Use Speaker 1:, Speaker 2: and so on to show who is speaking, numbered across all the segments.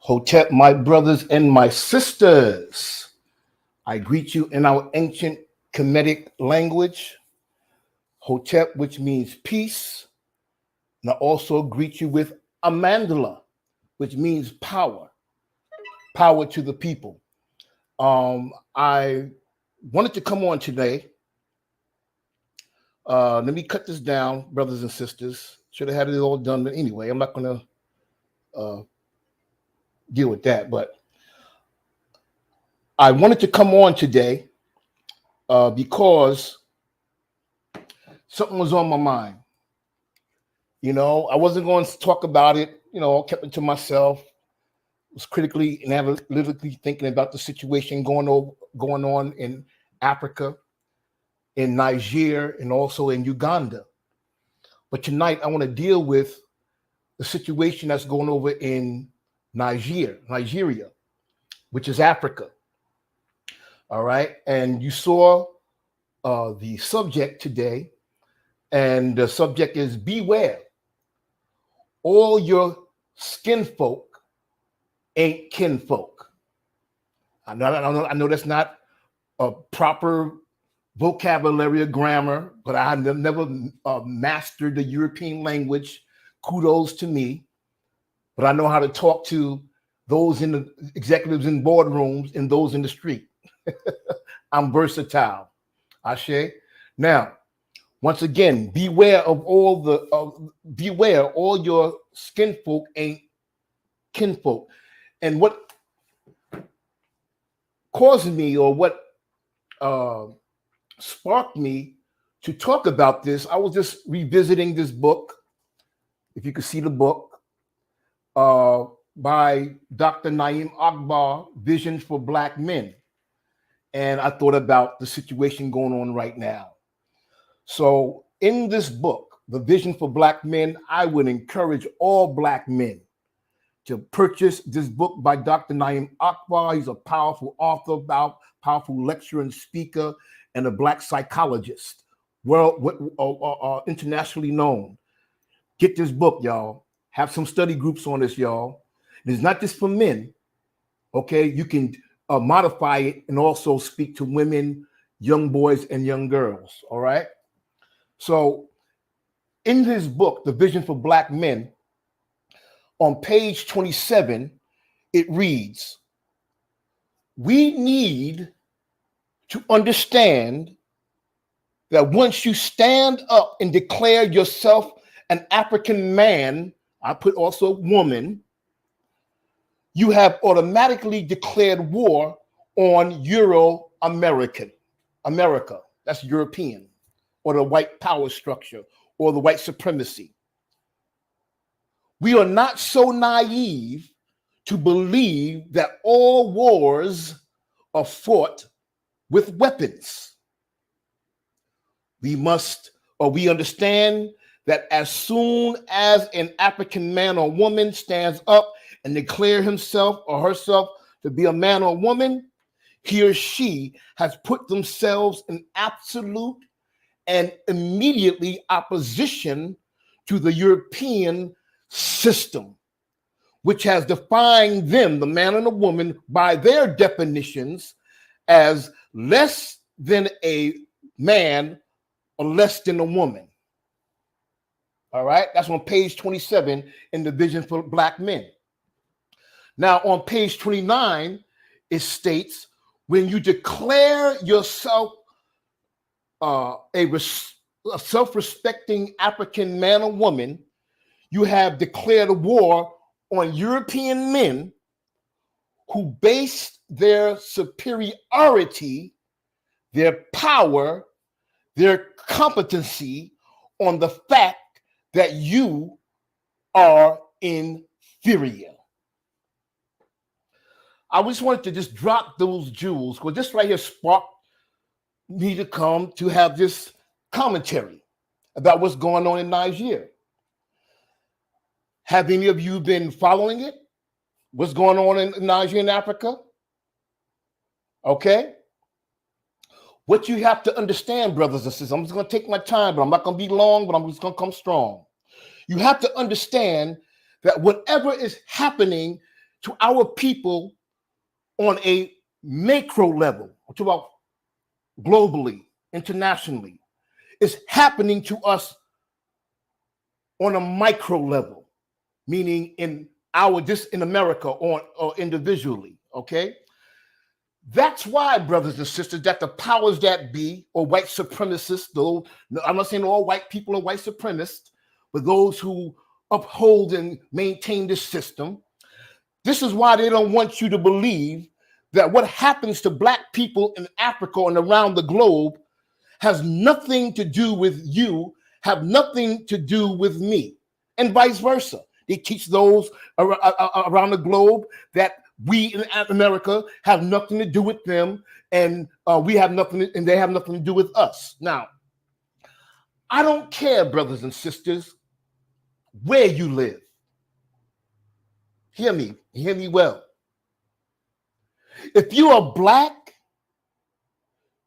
Speaker 1: Hotep, my brothers and my sisters, I greet you in our ancient Kemetic language, Hotep, which means peace, and I also greet you with Amandala, which means power, power to the people. I wanted to come on today. Let me cut this down, brothers and sisters. Should have had it all done, but anyway, I'm not going to deal with that. But I wanted to come on today because something was on my mind. You know, I wasn't going to talk about it. You know, I kept it to myself. Was critically and analytically thinking about the situation going on in Africa, in Niger, and also in Uganda. But tonight, I want to deal with the situation that's going over in Nigeria, which is Africa. All right. And you saw the subject today, and the subject is beware. All your skinfolk ain't kinfolk. I know that's not a proper vocabulary or grammar, but I have never mastered the European language. Kudos to me. But I know how to talk to those in the executives in boardrooms and those in the street. I'm versatile. Ashe. Now, once again, beware of beware all your skinfolk ain't kinfolk. And what caused me, or what sparked me to talk about this, I was just revisiting this book, if you could see the book, by Dr. Naeem Akbar, Visions for Black Men. And I thought about the situation going on right now. So in this book, The Vision for Black Men, I would encourage all Black men to purchase this book by Dr. Naeem Akbar. He's a powerful author, powerful lecturer and speaker, and a Black psychologist, internationally known. Get this book, y'all. Have some study groups on this, y'all. And it's not just for men, okay? You can modify it and also speak to women, young boys, and young girls, all right? So in this book, The Vision for Black Men, on page 27, it reads, we need to understand that once you stand up and declare yourself an African man, I put also woman, you have automatically declared war on America. That's European, or the white power structure, or the white supremacy. We are not so naive to believe that all wars are fought with weapons. We understand that as soon as an African man or woman stands up and declares himself or herself to be a man or woman, he or she has put themselves in absolute and immediately opposition to the European system, which has defined them, the man and the woman, by their definitions as less than a man or less than a woman. All right, that's on page 27 in the Vision for Black Men. Now, on page 29, it states, when you declare yourself a self-respecting African man or woman, you have declared a war on European men who based their superiority, their power, their competency on the fact that you are inferior. I just wanted to just drop those jewels, because this right here sparked me to come to have this commentary about what's going on in Nigeria. Have any of you been following it? What's going on in Nigeria and Africa? Okay. What you have to understand, brothers and sisters, I'm just going to take my time, but I'm not going to be long, but I'm just going to come strong. You have to understand that whatever is happening to our people on a macro level, to about globally, internationally. It's happening to us on a micro level, meaning in America or individually, okay? That's why, brothers and sisters, that the powers that be, or white supremacists, though I'm not saying all white people are white supremacists, but those who uphold and maintain this system, this is why they don't want you to believe that what happens to black people in Africa and around the globe has nothing to do with you, have nothing to do with me, and vice versa. They teach those around the globe that we in America have nothing to do with them, and we have nothing, and they have nothing to do with us. Now, I don't care, brothers and sisters, where you live. Hear me well. If you are black,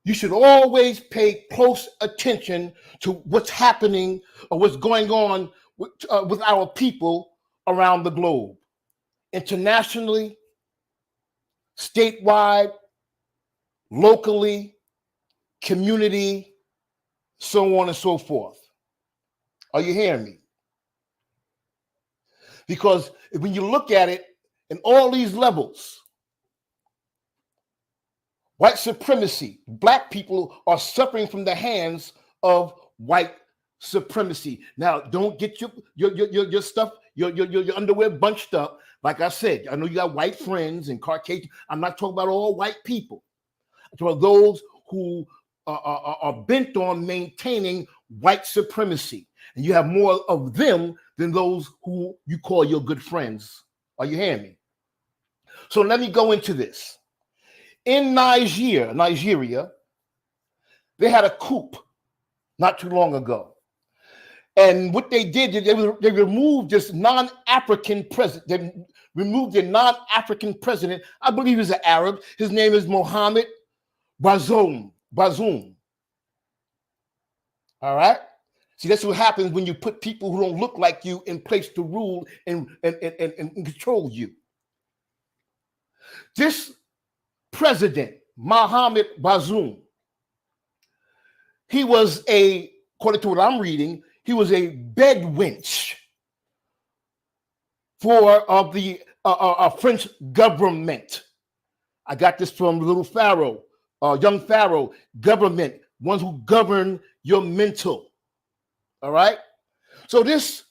Speaker 1: you should always pay close attention to what's happening or what's going on with our people around the globe, internationally, statewide, locally, community, so on and so forth. Are you hearing me? Because when you look at it in all these levels, white supremacy, black people are suffering from the hands of white supremacy. Now, don't get your stuff, your underwear bunched up. Like I said, I know you got white friends and Caucasian. I'm not talking about all white people. I'm talking about those who are bent on maintaining white supremacy. And you have more of them than those who you call your good friends. Are you hearing me? So let me go into this. In Nigeria, they had a coup not too long ago. And what they did, they removed this non-African president. They removed the non-African president. I believe he's an Arab. His name is Mohammed Bazoum. All right? See, that's what happens when you put people who don't look like you in place to rule and control you. This president, Mohammed Bazoum, he was according to what I'm reading, he was a bed wench for the French government. I got this from little Pharaoh, young Pharaoh, government, ones who govern your mental. All right? So this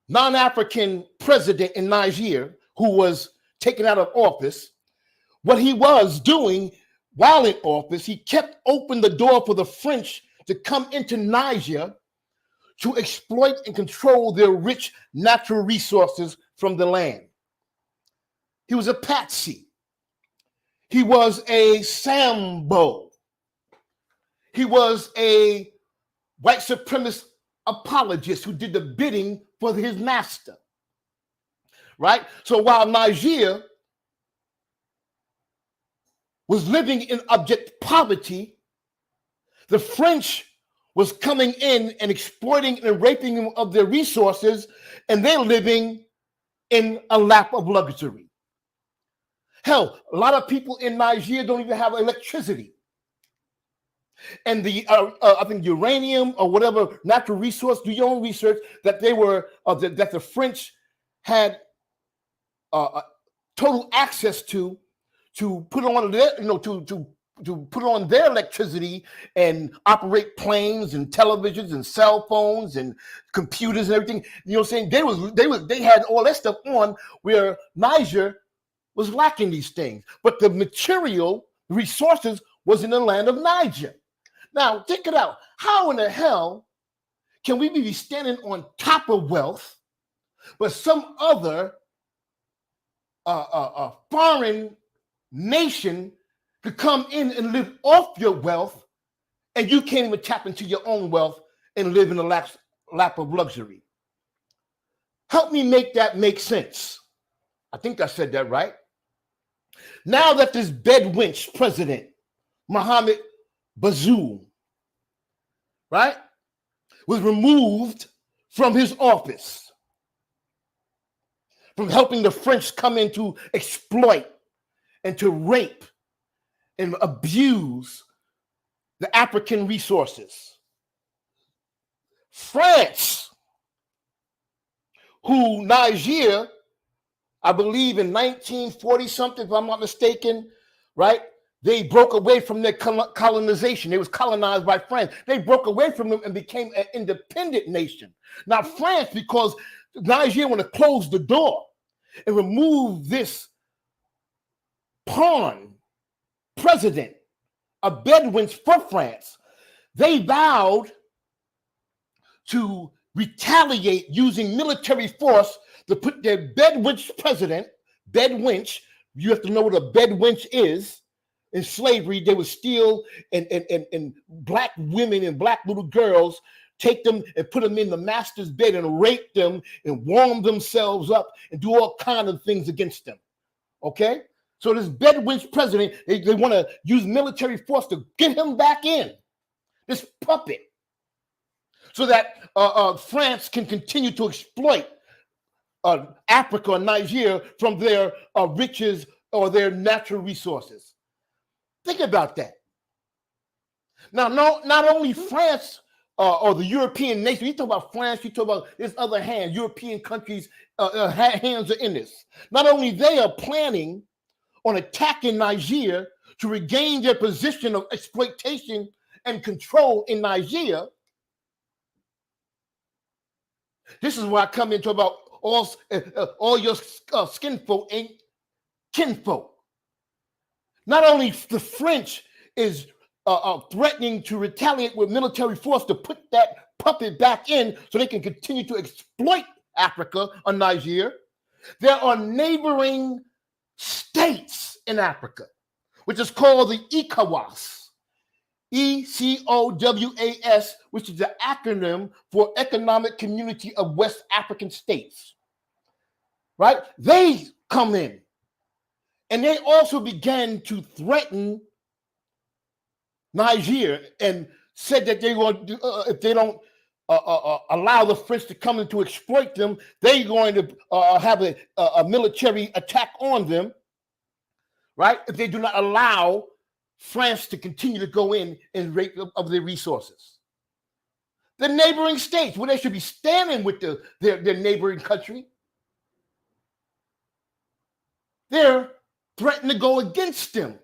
Speaker 1: non-African president in Niger, who was taken out of office, what he was doing while in office, he kept open the door for the French to come into Niger to exploit and control their rich natural resources from the land. He was a patsy. He was a Sambo. He was a white supremacist apologist who did the bidding for his master. Right? So while Niger was living in abject poverty, the French was coming in and exploiting and raping them of their resources, and they're living in a lap of luxury. Hell, a lot of people in Nigeria don't even have electricity. And the I think uranium or whatever natural resource, do your own research, that they were that the French had total access to put on their, to put on their electricity and operate planes and televisions and cell phones and computers and everything. You know what I'm saying? They had all that stuff on, where Niger was lacking these things. But the material resources was in the land of Niger. Now, think it out. How in the hell can we be standing on top of wealth, but some other foreign nation could come in and live off your wealth, and you can't even tap into your own wealth and live in a lap of luxury? Help me make that make sense. I think I said that right. Now that this bed wench president, Mohammed Bazoum, right, was removed from his office, from helping the French come in to exploit and to rape and abuse the African resources. France, who Niger, I believe in 1940 something, if I'm not mistaken, right? They broke away from their colonization. They was colonized by France. They broke away from them and became an independent nation. Now France, because Niger want to close the door and remove this pawn president, a Bedouins for France, they vowed to retaliate using military force to put their bedwench president, bedwench, you have to know what a bedwench is. In slavery, they would steal and black women and black little girls, take them and put them in the master's bed and rape them and warm themselves up and do all kinds of things against them. Okay? So this bedwench president, they want to use military force to get him back in, this puppet, so that France can continue to exploit Africa or Niger from their riches or their natural resources. Think about that. Now, not only France or the European nation, you talk about France, you talk about this other hand, European countries' hands are in this. Not only they are planning on attacking Niger to regain their position of exploitation and control in Niger. This is where I come into about all your skinfolk ain't kinfolk. Not only the French is threatening to retaliate with military force to put that puppet back in so they can continue to exploit Africa or Niger, there are neighboring states in Africa, which is called the ECOWAS, ECOWAS, which is the acronym for Economic Community of West African States, right? They come in and they also began to threaten Niger and said that they will, if they don't allow the French to come in to exploit them, they're going to have a military attack on them, right? If they do not allow France to continue to go in and rape of their resources. The neighboring states, where they should be standing with their neighboring country, they're threatening to go against them.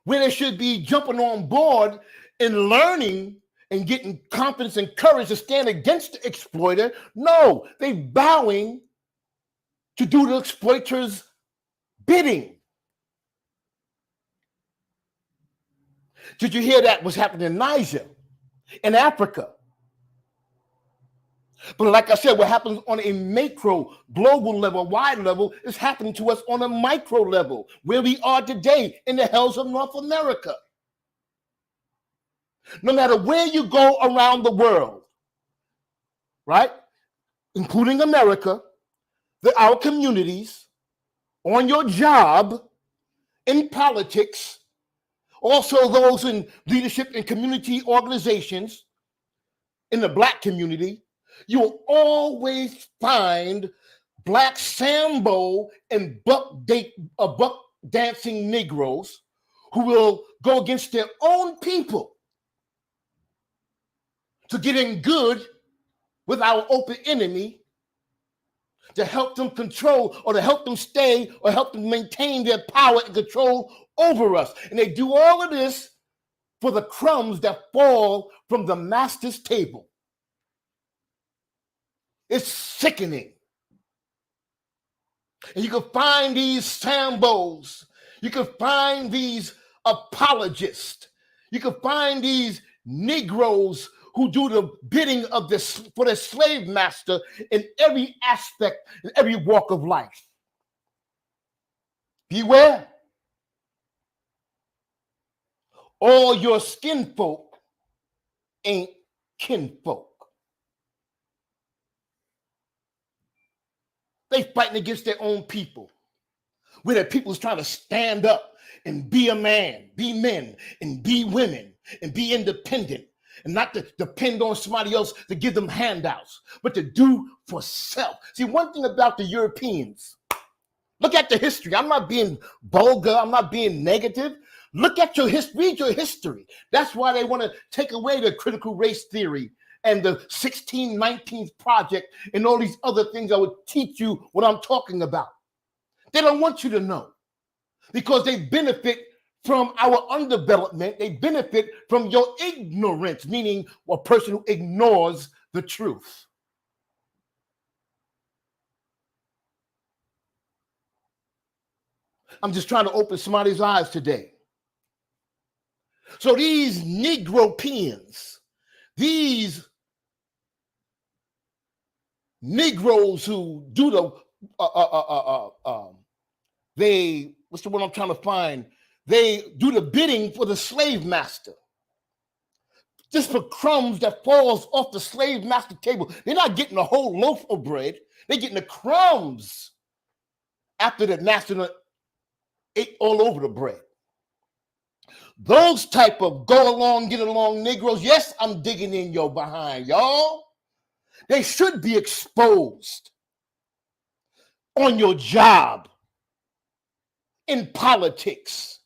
Speaker 1: Where they should be jumping on board and learning and getting confidence and courage to stand against the exploiter. No, they're bowing to do the exploiter's bidding. Did you hear that was happening in Niger, in Africa? But like I said, what happens on a macro, global level, wide level, is happening to us on a micro level, where we are today in the hells of North America. No matter where you go around the world, right, including America, our communities, on your job, in politics, also those in leadership and community organizations, in the Black community, you will always find Black Sambo and buck dancing Negroes who will go against their own people to get in good with our open enemy, to help them control or to help them stay or help them maintain their power and control over us. And they do all of this for the crumbs that fall from the master's table. It's sickening. And you can find these Sambos, you can find these apologists, you can find these Negroes who do the bidding of this for their slave master in every aspect, in every walk of life. Beware. All your skinfolk ain't kinfolk. They fighting against their own people, where their people is trying to stand up and be a man, be men, and be women, and be independent, and not to depend on somebody else to give them handouts, but to do for self. See, one thing about the Europeans, look at the history. I'm not being vulgar. I'm not being negative. Look at your history. Read your history. That's why they want to take away the critical race theory and the 1619th Project and all these other things that would teach you what I'm talking about. They don't want you to know because they benefit from our underdevelopment. They benefit from your ignorance, meaning a person who ignores the truth. I'm just trying to open somebody's eyes today. So these Negropeans, these Negroes who do the what's the one I'm trying to find? They do the bidding for the slave master. Just for crumbs that falls off the slave master table. They're not getting a whole loaf of bread. They're getting the crumbs after the master ate all over the bread. Those type of go along, get along Negroes, yes, I'm digging in your behind, y'all. They should be exposed on your job, in politics,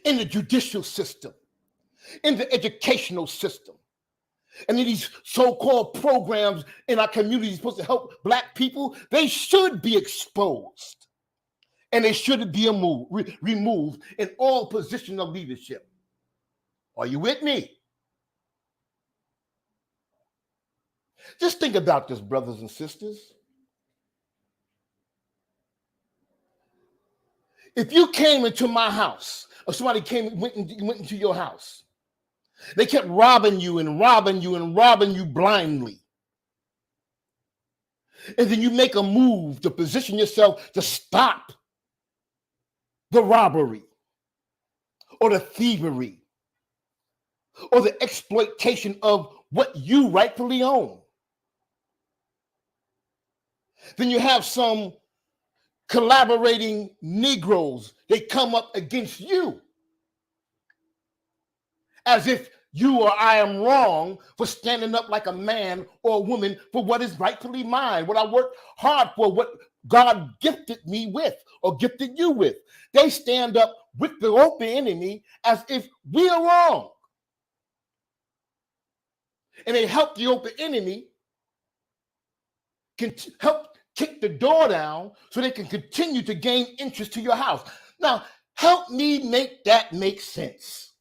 Speaker 1: in the judicial system, in the educational system, and in these so-called programs in our community supposed to help Black people. They should be exposed, and they should be removed in all positions of leadership. Are you with me? Just think about this, brothers and sisters. If you came into my house, or somebody went into your house, they kept robbing you and robbing you and robbing you blindly. And then you make a move to position yourself to stop the robbery or the thievery or the exploitation of what you rightfully own. Then you have some collaborating Negroes. They come up against you as if you or I am wrong for standing up like a man or a woman for what is rightfully mine, what I worked hard for, what God gifted me with or gifted you with. They stand up with the open enemy as if we are wrong. And they help the open enemy help kick the door down so they can continue to gain interest to your house. Now, help me make that make sense.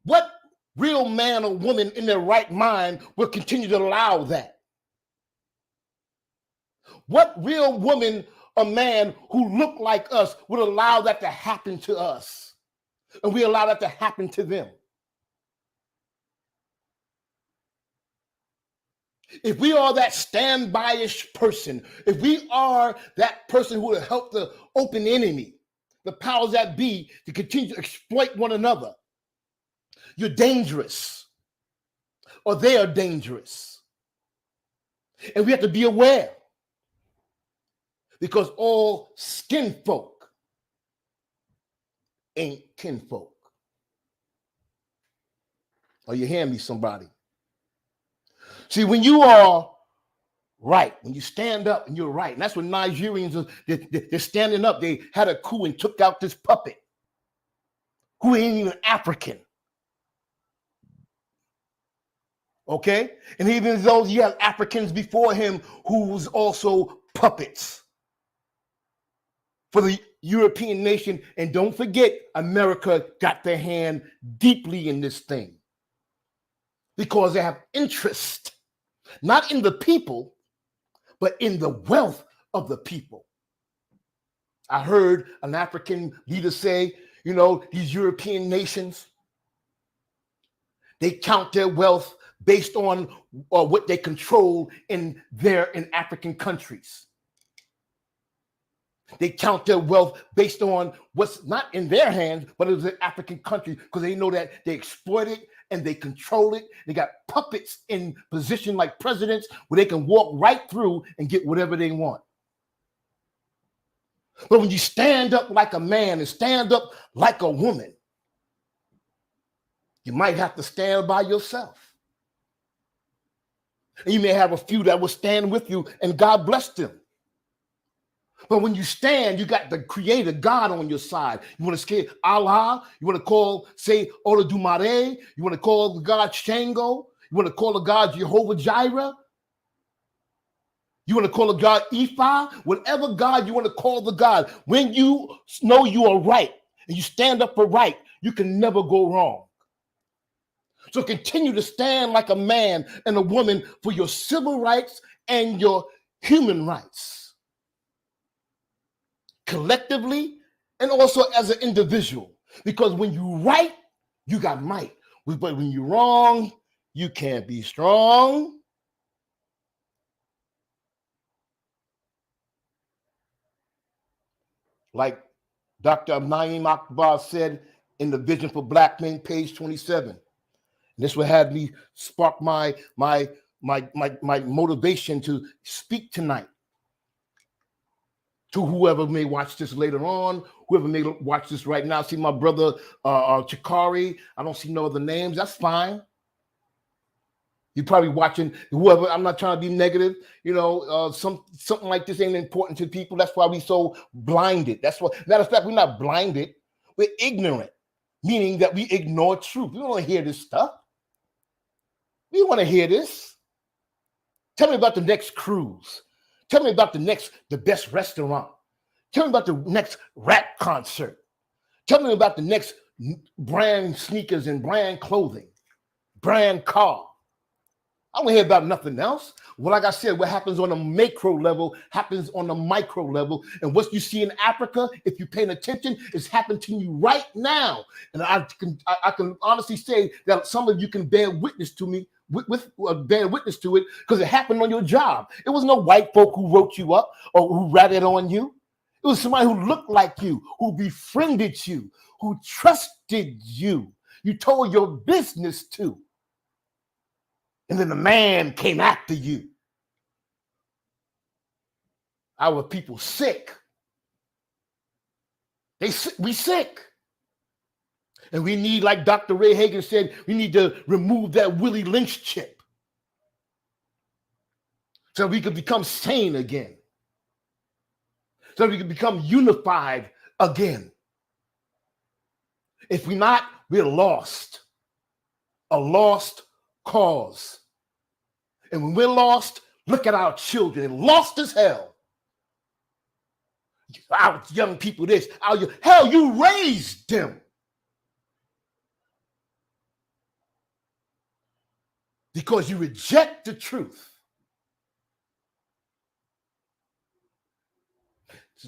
Speaker 1: What real man or woman in their right mind will continue to allow that? What real woman or man who look like us would allow that to happen to us? And we allow that to happen to them? If we are that standby-ish person, if we are that person who will help the open enemy, the powers that be, to continue to exploit one another, you're dangerous, or they are dangerous. And we have to be aware, because all skinfolk ain't kinfolk. Are you hearing me, somebody? See, when you are right, when you stand up and you're right, and that's what Nigerians they're standing up. They had a coup and took out this puppet who ain't even African. Okay? And even though you have Africans before him who was also puppets for the European nation. And don't forget, America got their hand deeply in this thing because they have interest, not in the people, but in the wealth of the people. I heard an African leader say, these European nations, they count their wealth based on what they control in African countries. They count their wealth based on what's not in their hands, but it's an African country, because they know that they exploit it and they control it. They got puppets in position like presidents where they can walk right through and get whatever they want. But when you stand up like a man and stand up like a woman, You might have to stand by yourself. And you may have a few that will stand with you, and God bless them. But when you stand, you got the creator God on your side. You want to scare Allah, you want to call, say, Olodumare, you want to call the God Shango, you want to call the God Jehovah Jireh, you want to call the God Ifa, whatever God you want to call the God. When you know you are right and you stand up for right, you can never go wrong. So continue to stand like a man and a woman for your civil rights and your human rights, collectively and also as an individual. Because when you right, you got might. But when you're wrong, you can't be strong. Like Dr. Naeem Akbar said in the Vision for Black Men, page 27. And this will have me spark my motivation to speak tonight to whoever may watch this later on, whoever may watch this right now. I see my brother Chikari. I don't see no other names. That's fine. You're probably watching whoever. I'm not trying to be negative. You know, something like this ain't important to people. That's why we so blinded. That's why. Matter of fact, we're not blinded. We're ignorant, meaning that we ignore truth. We don't want to hear this stuff. We want to hear this. Tell me about the next cruise. Tell me about the best restaurant. Tell me about the next rap concert. Tell me about the next brand sneakers and brand clothing, brand car. I don't hear about nothing else. Well, like I said, what happens on a macro level happens on the micro level. And what you see in Africa, if you're paying attention, is happening to you right now. And I can honestly say that some of you can bear witness to me, bear witness to it, because it happened on your job. It was no white folk who wrote you up or who ratted on you. It was somebody who looked like you, who befriended you, who trusted you. You told your business to. And then the man came after you. Our people sick. We sick. And we need, like Dr. Ray Hagan said, we need to remove that Willie Lynch chip so we can become sane again. So we can become unified again. If we're not, we're lost. A lost cause. And when we're lost, look at our children, lost as hell. Our young people this, hell, you raised them. Because you reject the truth.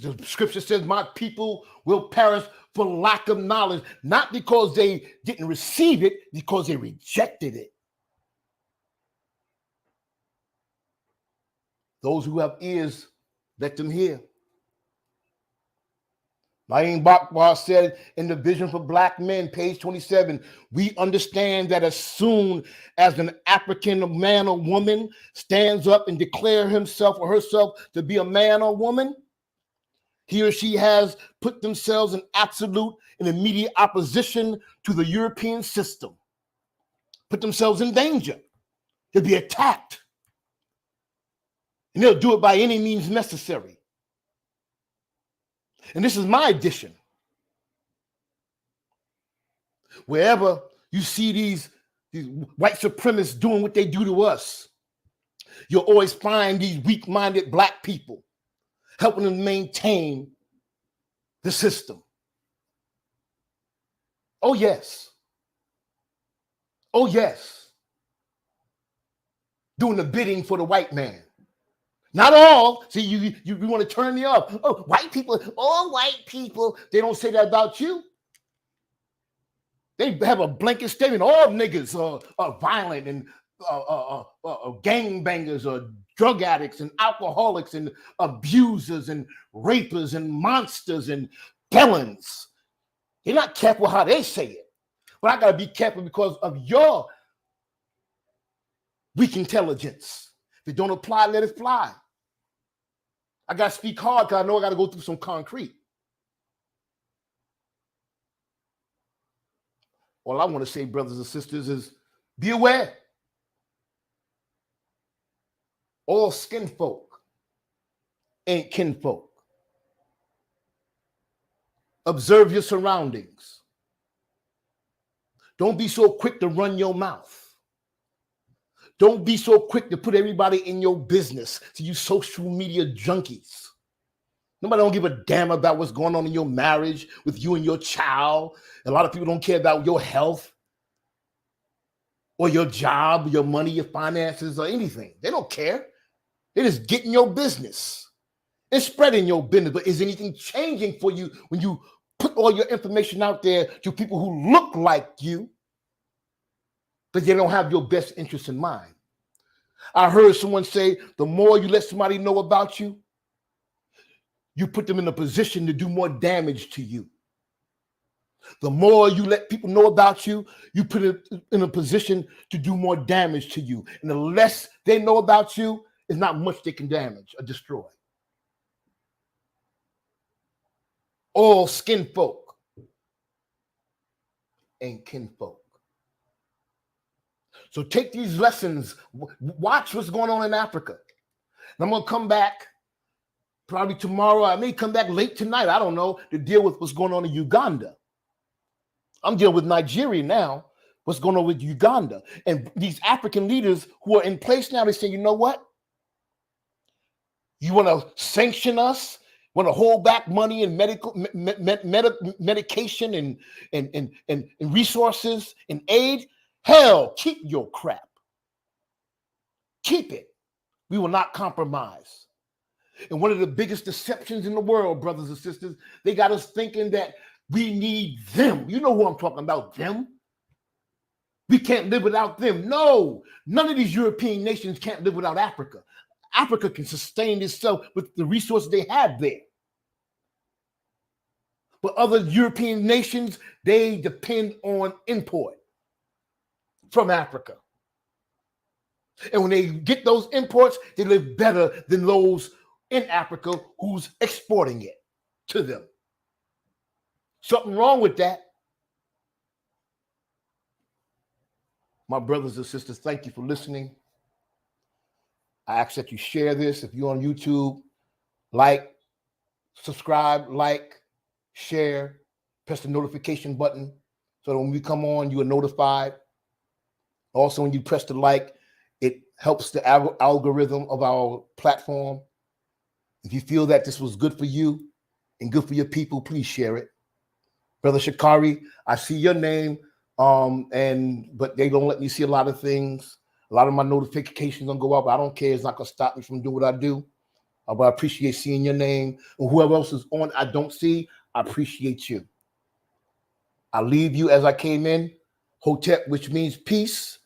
Speaker 1: The scripture says, my people will perish for lack of knowledge, not because they didn't receive it, because they rejected it. Those who have ears, let them hear. Naeem Akbar said in the Vision for Black Men, page 27, we understand that as soon as an African man or woman stands up and declares himself or herself to be a man or woman, he or she has put themselves in absolute and immediate opposition to the European system, put themselves in danger. They'll be attacked. And they'll do it by any means necessary. And this is my addition. Wherever you see these white supremacists doing what they do to us, you'll always find these weak-minded black people helping them maintain the system. Oh, yes. Oh, yes. Doing the bidding for the white man. Not all. See, you want to turn me off. Oh, white people, all white people, they don't say that about you. They have a blanket statement. All niggas are violent and gangbangers or drug addicts and alcoholics and abusers and rapers and monsters and felons. They're not careful how they say it. But I got to be careful because of your weak intelligence. If it don't apply, let it fly. I got to speak hard because I know I got to go through some concrete. All I want to say, brothers and sisters, is be aware. All skin folk ain't kinfolk. Observe your surroundings. Don't be so quick to run your mouth. Don't be so quick to put everybody in your business, to you social media junkies. Nobody don't give a damn about what's going on in your marriage with you and your child. A lot of people don't care about your health or your job, your money, your finances, or anything. They don't care. They just get in your business and spreading your business. But is anything changing for you when you put all your information out there to people who look like you, but they don't have your best interest in mind? I heard someone say, the more you let somebody know about you, you put them in a position to do more damage to you. The more you let people know about you, you put it in a position to do more damage to you. And the less they know about you, is not much they can damage or destroy. All skin folk ain't kinfolk. So take these lessons, watch what's going on in Africa. And I'm going to come back probably tomorrow. I may come back late tonight, I don't know, to deal with what's going on in Uganda. I'm dealing with Nigeria now, what's going on with Uganda. And these African leaders who are in place now, they say, you know what? You want to sanction us? Want to hold back money and medication and resources and aid? Hell, keep your crap. Keep it. We will not compromise. And one of the biggest deceptions in the world, brothers and sisters, they got us thinking that we need them. You know who I'm talking about, them. We can't live without them. No, none of these European nations can't live without Africa. Africa can sustain itself with the resources they have there. But other European nations, they depend on import from Africa. And when they get those imports, they live better than those in Africa who's exporting it to them. Something wrong with that. My brothers and sisters, thank you for listening. I ask that you share this. If you're on YouTube, like, subscribe, share, press the notification button so that when we come on, you are notified. Also, when you press the like, it helps the algorithm of our platform. If you feel that this was good for you and good for your people, please share it. Brother Shakari, I see your name, but they don't let me see a lot of things. A lot of my notifications don't go up. I don't care. It's not going to stop me from doing what I do. But I appreciate seeing your name. And whoever else is on, I don't see, I appreciate you. I leave you as I came in. Hotep, which means peace.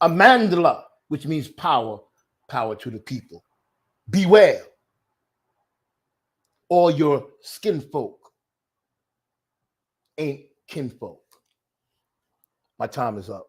Speaker 1: Amandla, which means power. Power to the people. Beware. All your skin folk ain't kinfolk. My time is up.